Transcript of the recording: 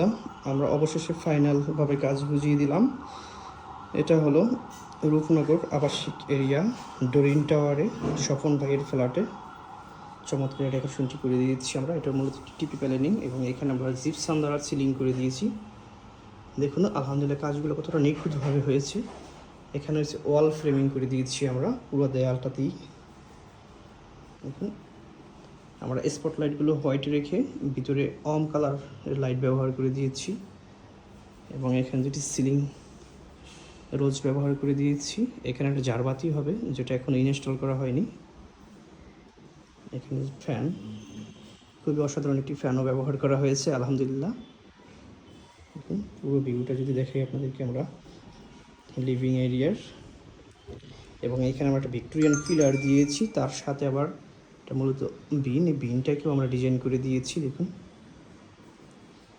আলহামদুলিল্লাহ আমরা অবশেষে ফাইনালভাবে কাজ বুঝিয়ে দিলাম। এটা হলো রূপনগর আবাসিক এরিয়া ডোরিন টাওয়ারে স্বপন ভাইয়ের ফ্ল্যাটে চমৎকার ডেকোরেশনটি করে দিয়েছি আমরা। এটা মূলত টিপি প্ল্যানিং এবং এখানে আমরা জিপসাম দ্বারা সিলিং করে দিয়েছি। দেখুন আলহামদুলিল্লাহ কাজগুলো কতটা নিখুঁতভাবে হয়েছে। এখানে হচ্ছে ওয়াল ফ্রেমিং করে দিয়েছি আমরা পুরো দেয়ালটাতেই। দেখুন আমরা স্পটলাইটগুলো হোয়াইট রেখে ভিতরে অম কালারের লাইট ব্যবহার করে দিয়েছি এবং এখানে যেটি সিলিং রোজ ব্যবহার করে দিয়েছি। এখানে একটা জারবাতি হবে যেটা এখন ইনস্টল করা হয়নি। এখানে ফ্যান, খুবই অসাধারণ একটি ফ্যানও ব্যবহার করা হয়েছে আলহামদুলিল্লাহ। দেখুন পুরো ভিউটা যদি দেখাই আপনাদেরকে আমরা লিভিং এরিয়ার, এবং এখানে আমরা একটা ভিক্টোরিয়ান পিলার দিয়েছি, তার সাথে আবার এটা মূলত বিন, এই বিনটাকেও আমরা ডিজাইন করে দিয়েছি। দেখুন